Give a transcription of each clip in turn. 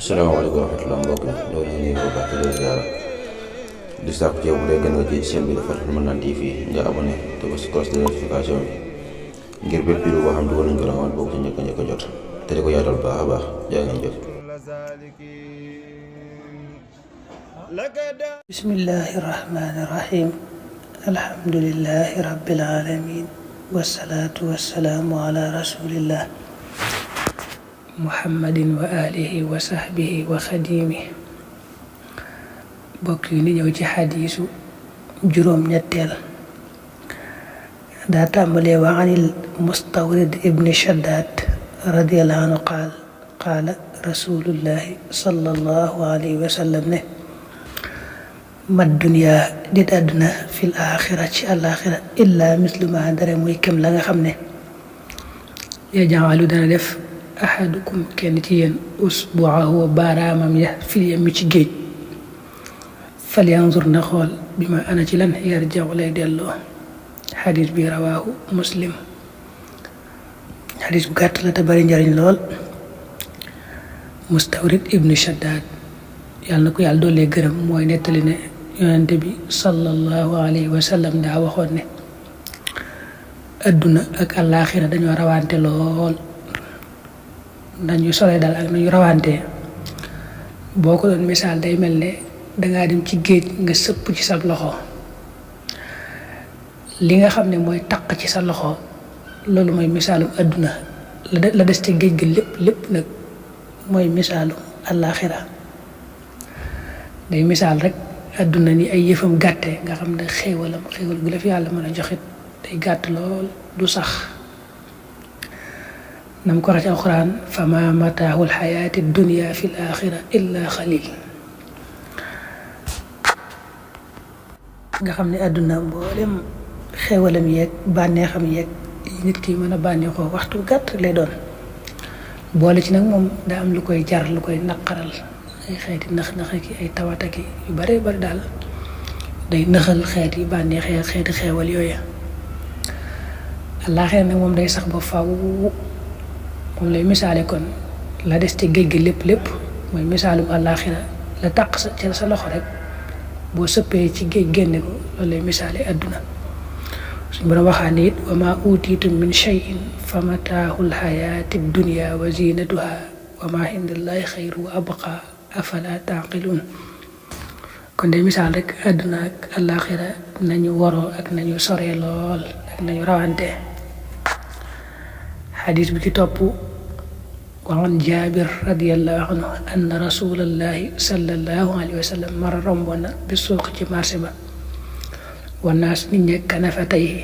Assalamualaikum warahmatullahi wabarakatuh. Ñoo ngi nuyu bu baax di ziara di sàkku ci yow bu dee gën nga ci chaîne bi dafa Manane TV nga abonné te ba si cloche de notification bi ngir bépp vidéo boo xam dugal nañ ko la nga bokk ci njëkk a jot te di ko yaatal baax a baax jaa ngeen jëf. Bismillahir Rahmanir Rahim. Alhamdulillahi Rabbil Alamin. Wassalatu wassalamu ala Rasulillah Muhammadin wa alihi wa sahbihi wa khadimihi. Bokk yi ni ñëw ci xadiisu juróom ñetteel daa tàmbalee wa anil Mustawrid ibn Shaddad radiyallahu anhu qaala rasulullahi sallallahu alayhi wa sallam ne mad dunya dit àdduna fil axira ci àlaxira illa mislu ma dara muy kem la nga xam ne yaj'alu dana def ahadukum kenn ci yéen usbu'ahu baaraamam ya fil yammi ci géej falyanzur na xool bi ma ana ci lan yarja'u lay delloo. xadis bi rawaahu muslim. xadis bu gàtt la te bari njariñ lool. Mustawrid ibnu Shaddad yàlla na ko yàlla doolee gërëm mooy nettali ne yonente bi sallallahu alayhi wa sallam daa waxoon ne adduna ak àllaaxira dañoo rawante lool. dañu sore daal ak nañu rawante boo ko doon misaal day mel ne dangaa dem ci géej nga sëpp ci sa loxo li nga xam ne mooy taq ci sa loxo loolu mooy misaalum adduna la des ci géej gi lépp nag mooy misaalum àllaaxira. day misaal rek adduna ni ay yëfam gàtte nga xam ne xéewal gu la fi yàlla mën a joxit day gàtt lool du sax. nam ko ci alquran fama mataahul xayaati dunya fi l axira illa xalil. nga xam ne àdduna mboolem xewalam yeeg bànneexam yeeg nit ki mën a bànneexoo waxtu gàtt lay doon. boole ci nag moom daa am lu koy jar lu koy naqaral ay xeeti nax ki ay tawataki yu bare bari daal day nëxal xeeti bànneexee xeeti xewal yooya. àllaaxira nag moom day sax ba faw moom lay misaale kon la des ci géej gi lépp mooy misaalum àllaaxira la taq ca sa loxo rek boo sëppee ci géej génne ko loolu lay misaale àdduna. suñu borom waxaa ne it wa ma utiitum min shay'in fa mataahul xayaati dunya wa zinatuha wa ma indallahi xayru wa abqa afala taqilun. kon day misaal rek àdduna ak àllaaxira nañu waroo ak nañu soree lool ak nañu rawante. xadis bi ci topp wa an Jaabir radiyallahu anhu anna rasulallahi sallallahu alayhi wa sallam mara romboon na bi suuq ci marché ba wannaas nit ñi kanafatayhi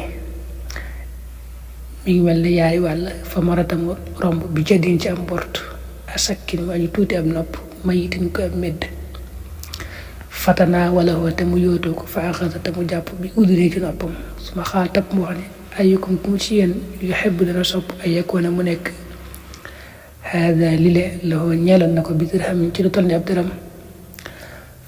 mi ngi mel ne yaari wàll fa maratamu romb bi jëddiin ci am bort asakkin mu añu tuuti am nopp mayitin ko am medd fatanaa wala woo te mu yootoo ko fa axasa te mu jàpp bi udunee ci noppam suma xaal tab mu wax ne ayyukum ku mu ci yéen yuhibbu dana sopp ay yakoona mu nekk hada lile la ñeeloon na ko bi dirham ci lu toll ni ab dërëm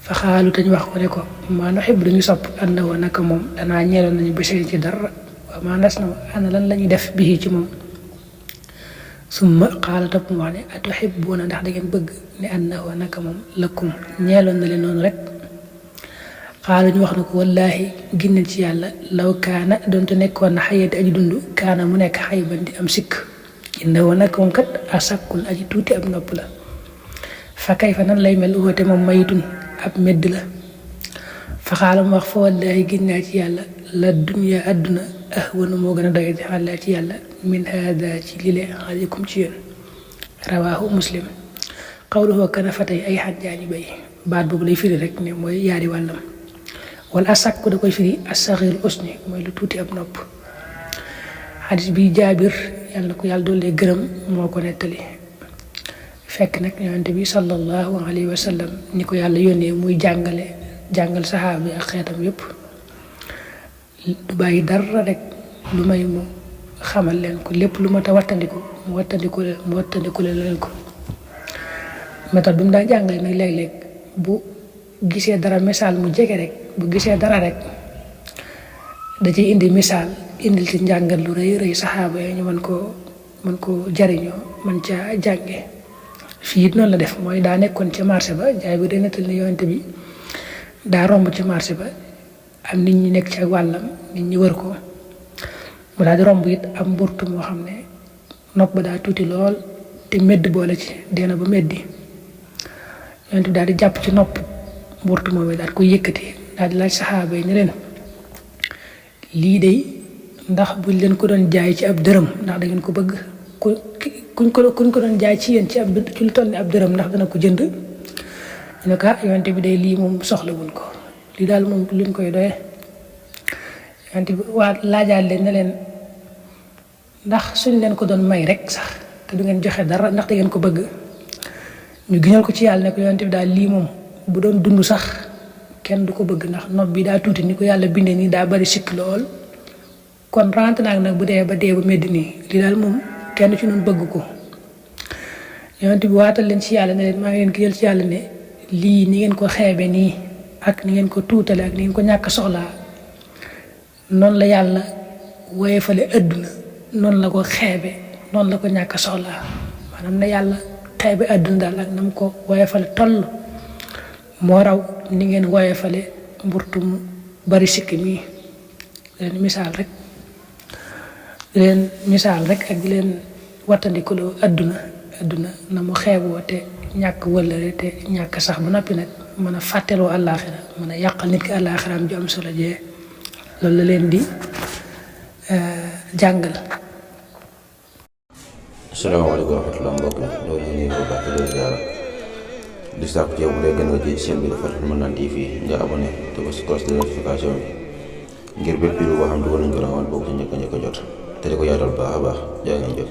fa xaalu te ñu wax ko ne ko maa nuhibbu dañu sopp ànd woon naka moom danaa ñeeloon nañu bésee ci dara wa maa nas na ana lan lañuy def bii ci moom. summa xaala tab mu wax ne atuhibbuuna ndax da ngeen bëgg ne ànd woon naka moom lakum ñeeloon na leen noonu rek. xaalu ñu wax na ko wallaahi ginnal ci yàlla law kaana doonte nekkoon na xayati aji dund kaana mu nekk xayban di am sikk inna woon nag moom kat asakkun aji tuuti ab nopp la fa kay fa nan lay mel woote moom mayitun ab medd la. fa xaala mu wax fa wallaahi ginnaa ci yàlla la dunya àdduna ahwanu moo gën a doy xàllaa ci yàlla min haada ci lile aleykum ci yéen. rawaahu muslim. qawluhu kanafatay ay xajjaani bay baat boobu lay firi rek ne mooy yaari wàllam. wala asakku da koy firi asaxiir usni mooy lu tuuti ab nopp. xadis bi Jaabir yàlla na ko yàlla doole gërëm moo ko nettali. fekk nag yonente bi sallallahu alayhi wa sallam ni ko yàlla yónnee muy jàngal saxaaba yi ak xeetam yépp du bàyyi dara rek lu may mu xamal leen ko lépp lu mat a wattandiku mu wattandiku leen ko. méthode bi mu daa jàngale nag léeg-léeg bu gisee dara misaal mu jege rek bu gisee dara rek da ciy indi misaal indil ci njàngal lu rëy saxaaba yi ñu mën koo jariñoo mën caa jànge fii it noonu la def mooy daa nekkoon ca marché ba jaay bi day nettal ne yonent bi daa romb ci marché ba am nit ñi nekk ci ak wàllam nit ñi wër ko mu daal di romb it am mburtu moo xam ne nopp ba daa tuuti lool te medd boole ci dee na ba meddi yonent bi daal di jàpp ci nopp mburtu moom daal ko yëkkati daal di laaj saxaaba yi ne leen lii de ndax buñ leen ko doon jaay ci ab dërëm ndax da ngeen ko bëgg kuñ ko doon jaay ci yéen ci lu toll ni ab dërëm ndax dana ko jënd ñu ne ko yonent bi day lii moom soxlawuñ ko lii daal moom luñ koy doye yonent bi waa laajaat leen ne leen ndax suñ leen ko doon may rek sax te du ngeen joxe dara ndax da ngeen ko bëgg ñu giñal ko ci yàlla ne ko yonent bi daal lii moom bu doon dund sax kenn du ko bëgg ndax nopp bi daa tuuti ni ko yàlla bindee nii daa bari sikk lool kon rant naag nag bu dee ba dee ba medd nii lii daal moom kenn ci ñun bëgg ko yonent bi waatal leen ci yàlla ne leen maa ngi leen giñal ci yàlla ne lii ni ngeen ko xeebe nii ak ni ngeen ko tuutale ak ni ngeen ko ñàkk soxlaa noonu la yàlla woyefale àdduna noonu la ko xeebe noonu la ko ñàkk soxlaa maanaam na yàlla xeebe àdduna daal ak na mu ko woyefale toll moo raw ni ngeen woyefale mburtu mu bari sikki mii leen misaal rek ak di leen wattandikuloo àdduna na mu xeeboo te ñàkk wëllëre te ñàkk sax ba noppi nag mën a fàtteloo àllaaxira mën a yàqal nit ki àllaaxiraam ju am solo jee loolu la leen di jàngal. asalaamaaleykum wa rahmatulah mbokk mi loolu ñu ngi ko baax di leen ziara di sàkku ci yow bu dee gën nga ji chaîne bi dafa Madman TV nga abonné te ba si cloche de notification bi ngir bépp vidéo boo xam dugal nañ ko rawal boobu ci njëkk a jot te di ko yaatal baax a baax jaa ngeen jëf.